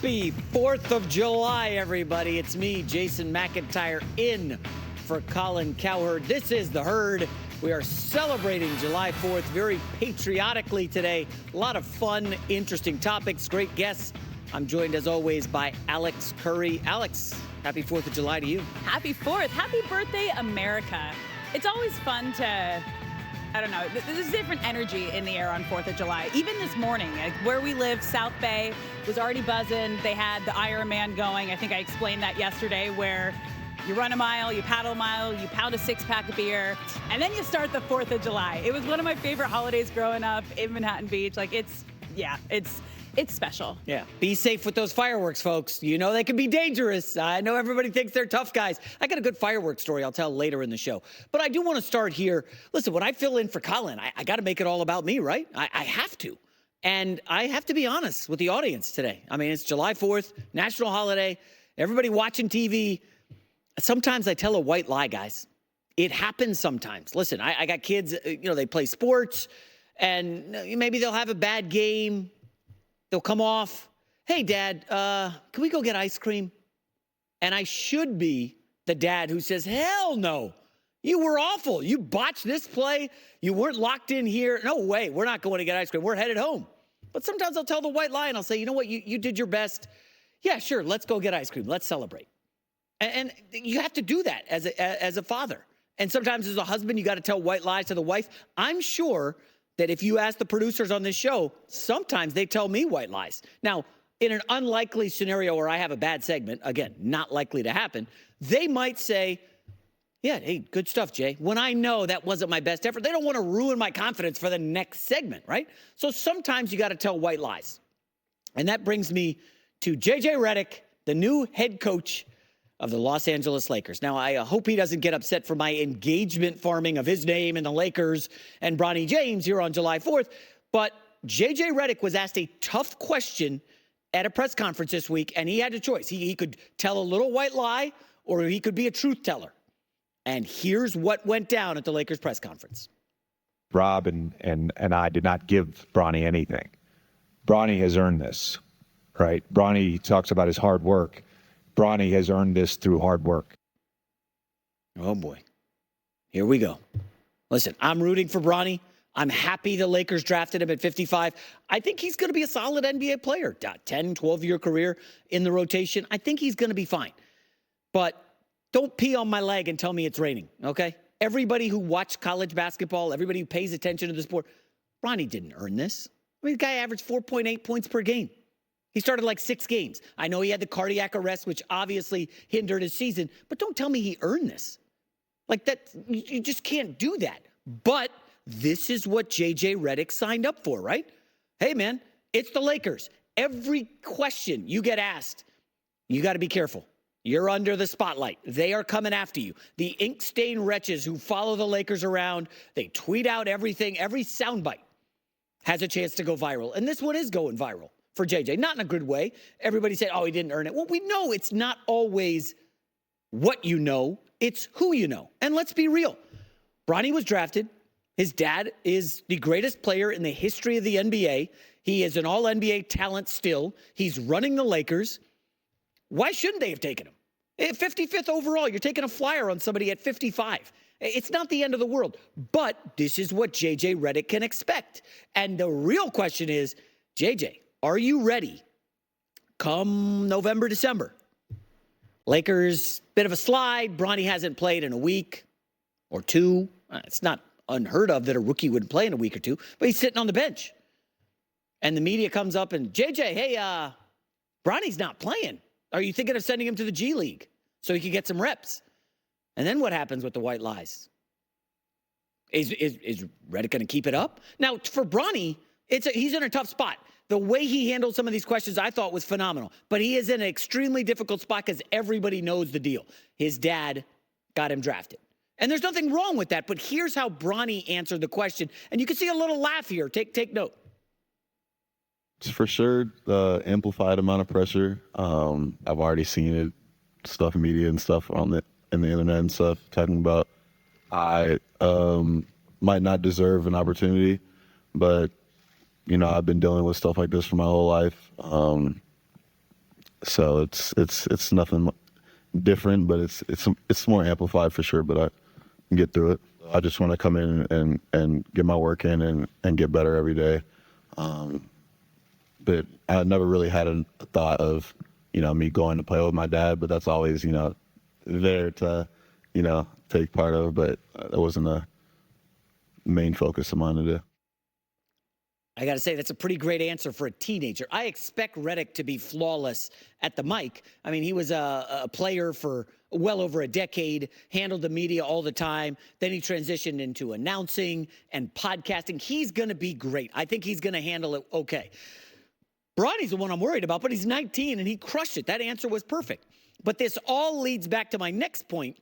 Happy 4th of July, everybody. It's me, Jason McIntyre, in for Colin Cowherd. This is The Herd. We are celebrating July 4th very patriotically today. A lot of fun, interesting topics, great guests. I'm joined, as always, by Alex Curry. Alex, happy 4th of July to you. Happy 4th. Happy birthday, America. It's always fun to, I don't know, there's a different energy in the air on 4th of July. Even this morning, where we live, South Bay, was already buzzing. They had the Ironman going. I think I explained that yesterday, where you run a mile, you paddle a mile, you pound a six-pack of beer, and then you start the 4th of July. It was one of my favorite holidays growing up in Manhattan Beach. Like, it's special. Yeah. Be safe with those fireworks, folks. You know they can be dangerous. I know everybody thinks they're tough guys. I got a good fireworks story I'll tell later in the show. But I do want to start here. Listen, when I fill in for Colin, I got to make it all about me, right? I have to. And I have to be honest with the audience today. I mean, it's July 4th, national holiday. Everybody watching TV. Sometimes I tell a white lie, guys. It happens sometimes. Listen, I got kids, they play sports, and maybe they'll have a bad game. They'll come off, hey, Dad, can we go get ice cream? And I should be the dad who says, hell no, you were awful. You botched this play. You weren't locked in here. No way, we're not going to get ice cream. We're headed home. But sometimes I'll tell the white lie and I'll say, you know what, you did your best. Yeah, sure, let's go get ice cream. Let's celebrate. And you have to do that as a father. And sometimes as a husband, you got to tell white lies to the wife. I'm sure that if you ask the producers on this show, sometimes they tell me white lies. Now, in an unlikely scenario where I have a bad segment, again, not likely to happen, they might say, yeah, hey, good stuff, Jay. When I know that wasn't my best effort, they don't want to ruin my confidence for the next segment, right? So sometimes you got to tell white lies. And that brings me to J.J. Redick, the new head coach of the Los Angeles Lakers. Now, I hope he doesn't get upset for my engagement farming of his name and the Lakers and Bronny James here on July 4th, but J.J. Redick was asked a tough question at a press conference this week, and he had a choice. He could tell a little white lie, or he could be a truth teller. And here's what went down at the Lakers press conference. Rob and I did not give Bronny anything. Bronny has earned this, right? Bronny talks about his hard work. Bronny has earned this through hard work. Oh, boy. Here we go. Listen, I'm rooting for Bronny. I'm happy the Lakers drafted him at 55. I think he's going to be a solid NBA player. 10, 12-year career in the rotation. I think he's going to be fine. But don't pee on my leg and tell me it's raining, okay? Everybody who watched college basketball, everybody who pays attention to the sport, Bronny didn't earn this. I mean, the guy averaged 4.8 points per game. He started like 6 games. I know he had the cardiac arrest, which obviously hindered his season, but don't tell me he earned this. Like that, you just can't do that. But this is what J.J. Redick signed up for, right? Hey, man, it's the Lakers. Every question you get asked, you got to be careful. You're under the spotlight. They are coming after you. The ink-stained wretches who follow the Lakers around, they tweet out everything. Every soundbite has a chance to go viral. And this one is going viral for JJ, not in a good way. Everybody said, oh, he didn't earn it. Well, we know it's not always what you know, it's who you know. And let's be real. Bronny was drafted. His dad is the greatest player in the history of the NBA. He is an all-NBA talent still. He's running the Lakers. Why shouldn't they have taken him? 55th overall, you're taking a flyer on somebody at 55. It's not the end of the world. But this is what J.J. Redick can expect. And the real question is, JJ, are you ready come November, December? Lakers, bit of a slide. Bronny hasn't played in a week or two. It's not unheard of that a rookie wouldn't play in a week or two, but he's sitting on the bench. And the media comes up and, JJ, hey, Bronny's not playing. Are you thinking of sending him to the G League so he can get some reps? And then what happens with the white lies? Is Redick going to keep it up? Now, for Bronny, he's in a tough spot. The way he handled some of these questions I thought was phenomenal. But he is in an extremely difficult spot because everybody knows the deal. His dad got him drafted. And there's nothing wrong with that. But here's how Bronny answered the question. And you can see a little laugh here. Take note. It's for sure the amplified amount of pressure. I've already seen it, stuff in media and stuff in the internet and stuff, talking about I might not deserve an opportunity, but I've been dealing with stuff like this for my whole life. So it's nothing different, but it's more amplified for sure. But I can get through it. I just want to come in and get my work in and get better every day. But I never really had a thought of, me going to play with my dad, but that's always, there to, take part of, but that wasn't a main focus of mine to do. I got to say, that's a pretty great answer for a teenager. I expect Redick to be flawless at the mic. I mean, he was a player for well over a decade, handled the media all the time. Then he transitioned into announcing and podcasting. He's going to be great. I think he's going to handle it okay. Bronny's the one I'm worried about, but he's 19 and he crushed it. That answer was perfect. But this all leads back to my next point,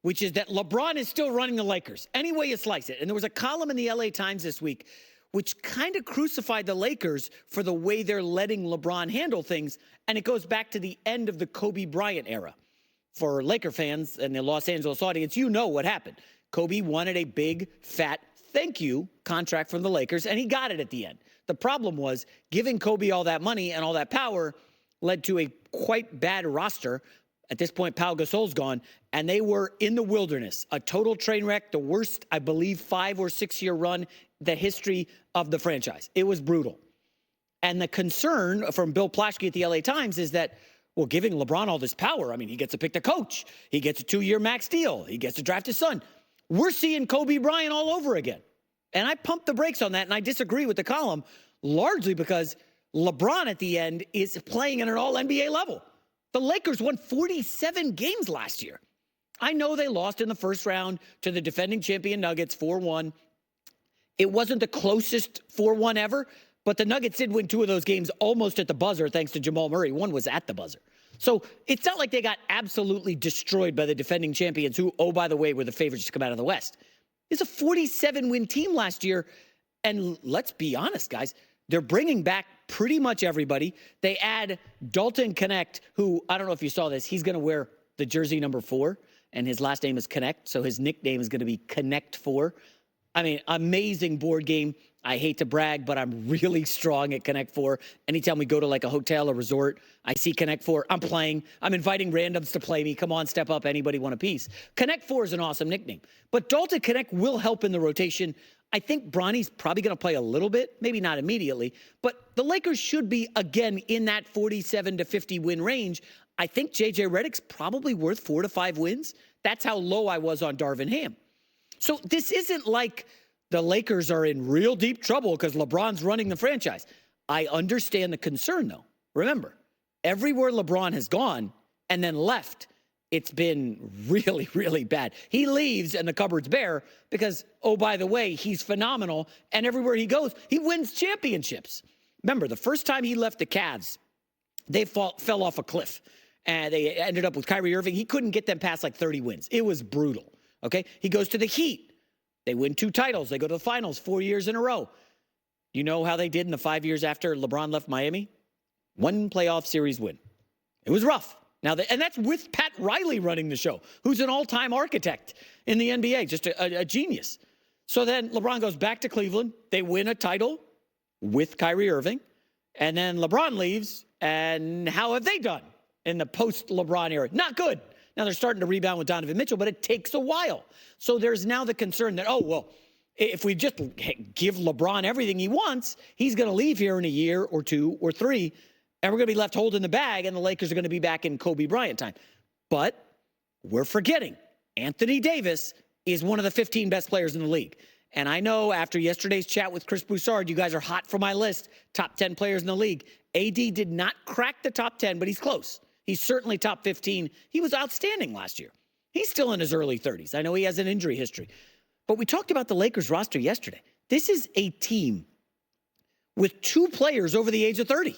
which is that LeBron is still running the Lakers, any way you slice it. And there was a column in the LA Times this week which kind of crucified the Lakers for the way they're letting LeBron handle things. And it goes back to the end of the Kobe Bryant era. For Laker fans and the Los Angeles audience, you know what happened. Kobe wanted a big, fat thank you contract from the Lakers, and he got it at the end. The problem was giving Kobe all that money and all that power led to a quite bad roster. At this point, Pau Gasol's gone, and they were in the wilderness. A total train wreck, the worst, I believe, 5 or 6 year run the history of the franchise. It was brutal. And the concern from Bill Plaschke at the LA Times is that, well, giving LeBron all this power, I mean, he gets to pick the coach. He gets a 2-year max deal. He gets to draft his son. We're seeing Kobe Bryant all over again. And I pumped the brakes on that, and I disagree with the column, largely because LeBron at the end is playing at an all-NBA level. The Lakers won 47 games last year. I know they lost in the first round to the defending champion Nuggets 4-1. It wasn't the closest 4-1 ever, but the Nuggets did win 2 of those games almost at the buzzer thanks to Jamal Murray. One was at the buzzer. So it's not like they got absolutely destroyed by the defending champions who, oh, by the way, were the favorites to come out of the West. It's a 47-win team last year. And let's be honest, guys, they're bringing back pretty much everybody. They add Dalton Connect, who, I don't know if you saw this, he's going to wear the jersey number 4, and his last name is Connect, so his nickname is going to be Connect 4. I mean, amazing board game. I hate to brag, but I'm really strong at Connect 4. Anytime we go to like a hotel or resort, I see Connect 4, I'm playing. I'm inviting randoms to play me. Come on, step up. Anybody want a piece? Connect 4 is an awesome nickname. But Dalton Connect will help in the rotation. I think Bronny's probably going to play a little bit, maybe not immediately, but the Lakers should be, again, in that 47 to 50 win range. I think J.J. Redick's probably worth 4 to 5 wins. That's how low I was on Darvin Ham. So this isn't like the Lakers are in real deep trouble because LeBron's running the franchise. I understand the concern, though. Remember, everywhere LeBron has gone and then left, it's been really, really bad. He leaves and the cupboard's bare because, oh, by the way, he's phenomenal. And everywhere he goes, he wins championships. Remember, the first time he left the Cavs, they fell off a cliff. And they ended up with Kyrie Irving. He couldn't get them past like 30 wins. It was brutal. Okay, he goes to the Heat. They win 2 titles. They go to the finals 4 years in a row. You know how they did in the 5 years after LeBron left Miami? 1 playoff series win. It was rough. Now, and that's with Pat Riley running the show, who's an all-time architect in the NBA, just a genius. So then LeBron goes back to Cleveland. They win a title with Kyrie Irving. And then LeBron leaves. And how have they done in the post-LeBron era? Not good. Now they're starting to rebound with Donovan Mitchell, but it takes a while. So there's now the concern that, oh, well, if we just give LeBron everything he wants, he's going to leave here in a year or 2 or 3, and we're going to be left holding the bag, and the Lakers are going to be back in Kobe Bryant time. But we're forgetting Anthony Davis is one of the 15 best players in the league. And I know after yesterday's chat with Chris Broussard, you guys are hot for my list, top 10 players in the league. AD did not crack the top 10, but he's close. He's certainly top 15. He was outstanding last year. He's still in his early 30s. I know he has an injury history. But we talked about the Lakers roster yesterday. This is a team with 2 players over the age of 30.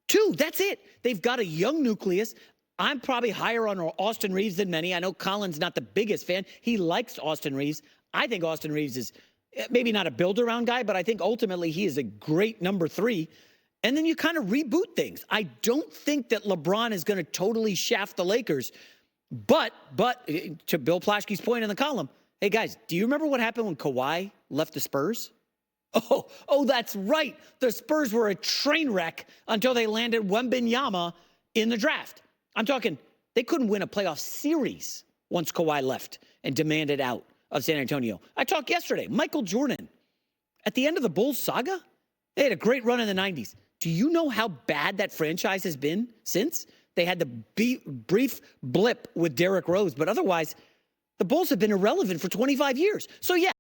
2, that's it. They've got a young nucleus. I'm probably higher on Austin Reeves than many. I know Colin's not the biggest fan. He likes Austin Reeves. I think Austin Reeves is maybe not a build-around guy, but I think ultimately he is a great number 3. And then you kind of reboot things. I don't think that LeBron is going to totally shaft the Lakers. But to Bill Plaschke's point in the column, hey, guys, do you remember what happened when Kawhi left the Spurs? Oh, that's right. The Spurs were a train wreck until they landed Wembanyama in the draft. I'm talking, they couldn't win a playoff series once Kawhi left and demanded out of San Antonio. I talked yesterday, Michael Jordan. At the end of the Bulls saga, they had a great run in the 90s. Do you know how bad that franchise has been since? They had the brief blip with Derrick Rose, but otherwise, the Bulls have been irrelevant for 25 years. So, yeah.